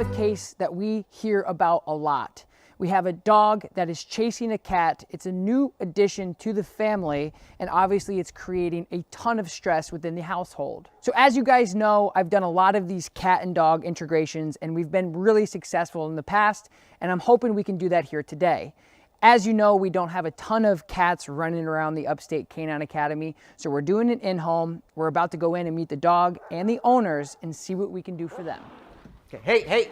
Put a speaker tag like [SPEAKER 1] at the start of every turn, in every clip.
[SPEAKER 1] have a case that we hear about a lot. We have a dog that is chasing a cat. It's a new addition to the family, and obviously it's creating a ton of stress within the household. So as you guys know, I've done a lot of these cat and dog integrations, and we've been really successful in the past, and I'm hoping we can do that here today. As you know, we don't have a ton of cats running around the Upstate Canine Academy, so we're doing it in-home. We're about to go in and meet the dog and the owners and see what we can do for them.
[SPEAKER 2] Okay, hey!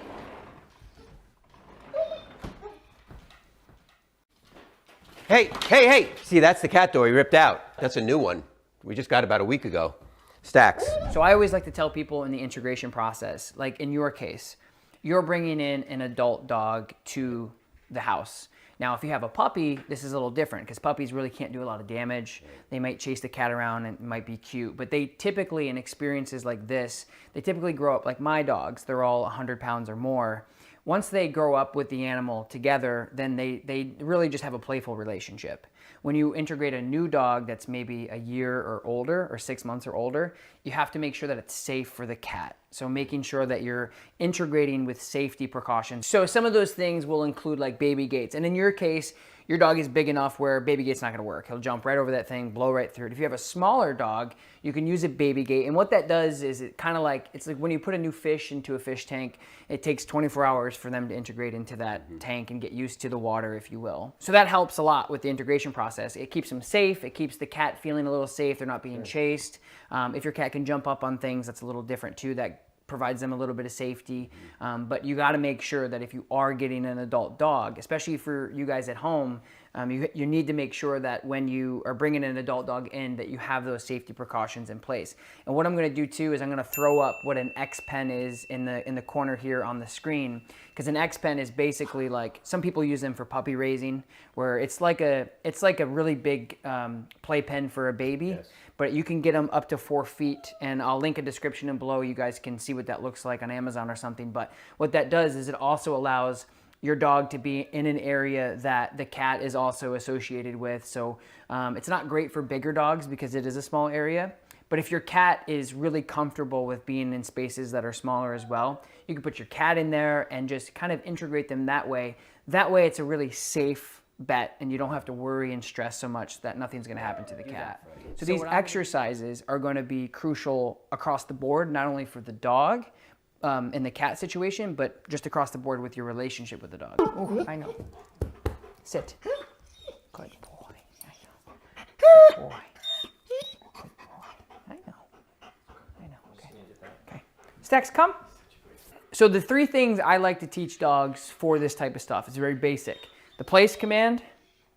[SPEAKER 2] Hey! See, that's the cat door he ripped out. That's a new one. We just got about a week ago. Stacks.
[SPEAKER 1] So I always like to tell people in the integration process, like in your case, you're bringing in an adult dog to the house. Now, if you have a puppy, this is a little different because puppies really can't do a lot of damage. They might chase the cat around and it might be cute, but they typically, in experiences like this, they typically grow up like my dogs. They're all 100 pounds or more. Once they grow up with the animal together, then they really just have a playful relationship. When you integrate a new dog that's maybe a year or older or 6 months or older, you have to make sure that it's safe for the cat. So making sure that you're integrating with safety precautions. So some of those things will include like baby gates. And in your case, your dog is big enough where baby gate's not gonna work. He'll jump right over that thing, blow right through it. If you have a smaller dog, you can use a baby gate. And what that does is it's like when you put a new fish into a fish tank, it takes 24 hours for them to integrate into that tank and get used to the water, if you will. So that helps a lot with the integration process. It keeps them safe. It keeps the cat feeling a little safe. They're not being chased. If your cat can jump up on things, that's a little different too. That provides them a little bit of safety. But you got to make sure that if you are getting an adult dog, especially for you guys at home, you need to make sure that when you are bringing an adult dog in, that you have those safety precautions in place. And what I'm going to do too is I'm going to throw up what an X-Pen is in the corner here on the screen, because an X-Pen is basically like, some people use them for puppy raising, where it's like a really big playpen for a baby. Yes. But you can get them up to 4 feet, and I'll link a description in below. You guys can see what that looks like on Amazon or something. But what that does is it also allows your dog to be in an area that the cat is also associated with. So it's not great for bigger dogs because it is a small area. But if your cat is really comfortable with being in spaces that are smaller as well, you can put your cat in there and just kind of integrate them that way. That way it's a really safe bet, and you don't have to worry and stress so much that nothing's going to happen to the cat. So these exercises are going to be crucial across the board, not only for the dog in the cat situation, but just across the board with your relationship with the dog. Oh, I know. Sit. Good boy. I know. Good boy. Good boy. I know. Okay. Stacks, come. So the 3 things I like to teach dogs for this type of stuff, it's very basic. The place command,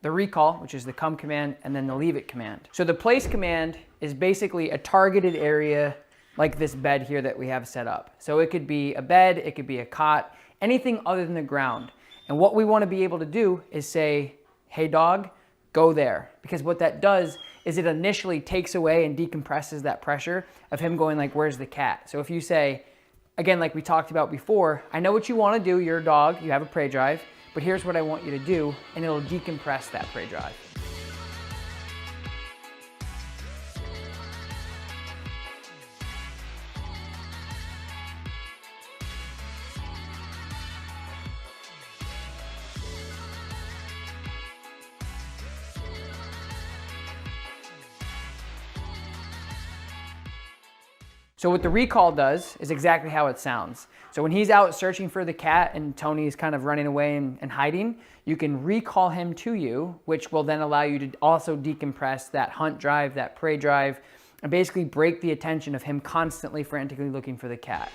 [SPEAKER 1] the recall, which is the come command, and then the leave it command. So the place command is basically a targeted area like this bed here that we have set up. So it could be a bed, it could be a cot, anything other than the ground. And what we want to be able to do is say, hey dog, go there. Because what that does is it initially takes away and decompresses that pressure of him going like, where's the cat? So if you say, again, like we talked about before, I know what you want to do, you're a dog, you have a prey drive, but here's what I want you to do, and it'll decompress that prey drive. So what the recall does is exactly how it sounds. So when he's out searching for the cat and Tony's kind of running away and hiding, you can recall him to you, which will then allow you to also decompress that hunt drive, that prey drive, and basically break the attention of him constantly frantically looking for the cat.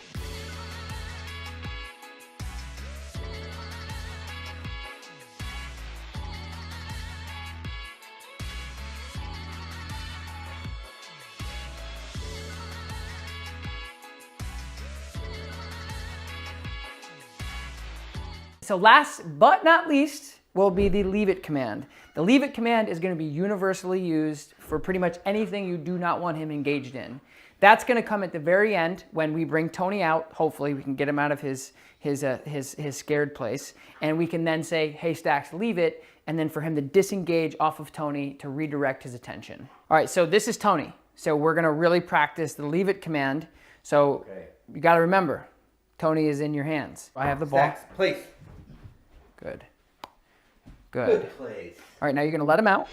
[SPEAKER 1] So last but not least will be the leave it command. The leave it command is going to be universally used for pretty much anything you do not want him engaged in. That's going to come at the very end when we bring Tony out. Hopefully we can get him out of his scared place, and we can then say, hey Stacks, leave it, and then for him to disengage off of Tony to redirect his attention. All right, so this is Tony. So we're going to really practice the leave it command. So you got to remember, Tony is in your hands. I have the ball.
[SPEAKER 2] Stacks, place.
[SPEAKER 1] Good. Good.
[SPEAKER 2] Good place.
[SPEAKER 1] All right, now you're gonna let him out.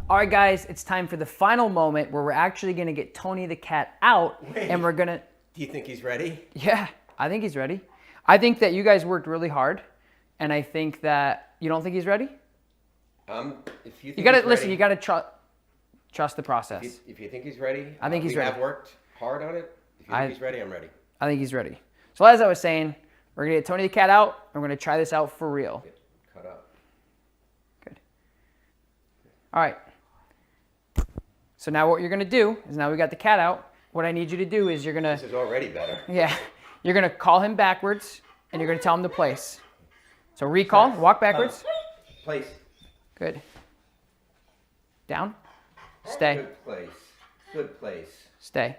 [SPEAKER 1] All right, guys, it's time for the final moment where we're actually gonna get Tony the cat out, and we're gonna.
[SPEAKER 2] Do you think he's ready?
[SPEAKER 1] Yeah, I think he's ready. I think that you guys worked really hard, and I think that you don't think he's ready.
[SPEAKER 2] If you think
[SPEAKER 1] You gotta
[SPEAKER 2] he's
[SPEAKER 1] listen.
[SPEAKER 2] ready,
[SPEAKER 1] You gotta trust the process.
[SPEAKER 2] If you think he's ready,
[SPEAKER 1] I think he's
[SPEAKER 2] we
[SPEAKER 1] ready.
[SPEAKER 2] have worked hard on it. If you think he's ready, I'm ready.
[SPEAKER 1] I think he's ready. So as I was saying, we're gonna get Tony the cat out, and we're gonna try this out for real.
[SPEAKER 2] Cut up.
[SPEAKER 1] Good. All right. So now what you're gonna do is, now we got the cat out, what I need you to do is you're gonna,
[SPEAKER 2] This is already better.
[SPEAKER 1] yeah, you're gonna call him backwards, and you're gonna tell him to place. So recall, walk backwards.
[SPEAKER 2] Place.
[SPEAKER 1] Good. Down. Stay.
[SPEAKER 2] Good place. Good place.
[SPEAKER 1] Stay.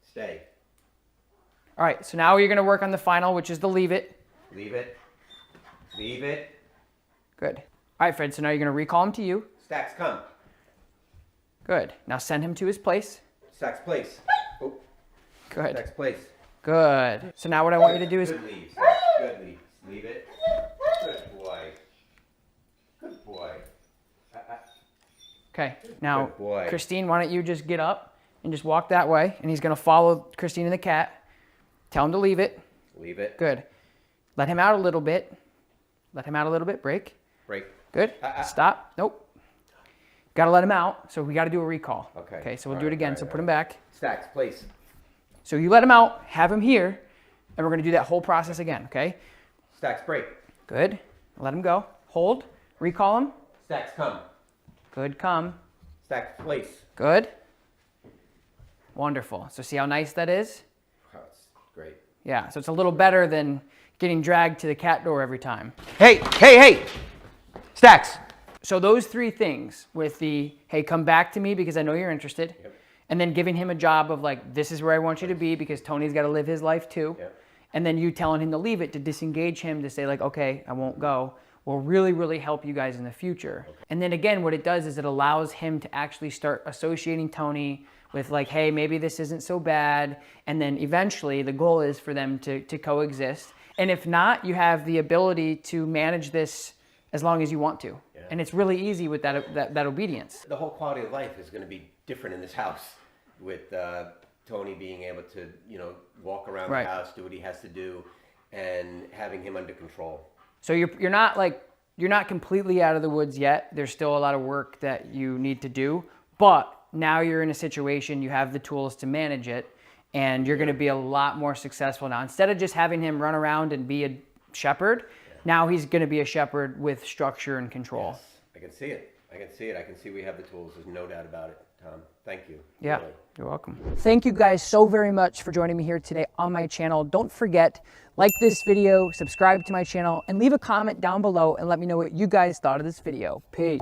[SPEAKER 2] Stay.
[SPEAKER 1] All right, so now you're gonna work on the final, which is the leave it.
[SPEAKER 2] Leave it. Leave it.
[SPEAKER 1] Good. All right, Fred, so now you're gonna recall him to you.
[SPEAKER 2] Stacks, come.
[SPEAKER 1] Good. Now send him to his place.
[SPEAKER 2] Stacks, place. Oh,
[SPEAKER 1] Good.
[SPEAKER 2] Stacks, place.
[SPEAKER 1] Good. So now what I want you to do is,
[SPEAKER 2] Good leave. Stacks. Good leave. Leave it. Good boy. Good boy.
[SPEAKER 1] okay, now
[SPEAKER 2] Good boy.
[SPEAKER 1] Christine, why don't you just get up and just walk that way, and he's gonna follow Christine and the cat. Tell him to leave it.
[SPEAKER 2] Leave it.
[SPEAKER 1] Good. Let him out a little bit. Let him out a little bit. Break.
[SPEAKER 2] Break.
[SPEAKER 1] Good. Stop. Nope. Got to let him out. So we got to do a recall.
[SPEAKER 2] Okay.
[SPEAKER 1] Okay. So we'll do it again. So put him back.
[SPEAKER 2] Stacks, place.
[SPEAKER 1] So you let him out. Have him here, and we're gonna do that whole process again. Okay.
[SPEAKER 2] Stacks, break.
[SPEAKER 1] Good. Let him go. Hold. Recall him.
[SPEAKER 2] Stacks, come.
[SPEAKER 1] Good. Come.
[SPEAKER 2] Stacks, place.
[SPEAKER 1] Good. Wonderful. So see how nice that is?
[SPEAKER 2] Wow, it's great.
[SPEAKER 1] Yeah. So it's a little better than getting dragged to the cat door every time.
[SPEAKER 2] Hey, hey, hey! Stacks!
[SPEAKER 1] So those three things with the, hey, come back to me because I know you're interested.
[SPEAKER 2] Yep.
[SPEAKER 1] And then giving him a job of like, this is where I want you to be because Tony's got to live his life too.
[SPEAKER 2] Yep.
[SPEAKER 1] And then you telling him to leave it, to disengage him, to say like, okay, I won't go, will really, really help you guys in the future. Okay. And then again, what it does is it allows him to actually start associating Tony with like, hey, maybe this isn't so bad. And then eventually the goal is for them to coexist. And if not, you have the ability to manage this as long as you want to. Yeah. And it's really easy with that obedience.
[SPEAKER 2] The whole quality of life is going to be different in this house with Tony being able to, walk around the house, do what he has to do, and having him under control.
[SPEAKER 1] So you're not completely out of the woods yet. There's still a lot of work that you need to do, but now you're in a situation, you have the tools to manage it, and you're going to be a lot more successful now. Instead of just having him run around and be a shepherd, now he's going to be a shepherd with structure and control.
[SPEAKER 2] Yes, I can see it. I can see it. I can see we have the tools. There's no doubt about it, Tom. Thank you.
[SPEAKER 1] Yeah,
[SPEAKER 2] really.
[SPEAKER 1] You're welcome. Thank you guys so very much for joining me here today on my channel. Don't forget, like this video, subscribe to my channel, and leave a comment down below and let me know what you guys thought of this video. Peace.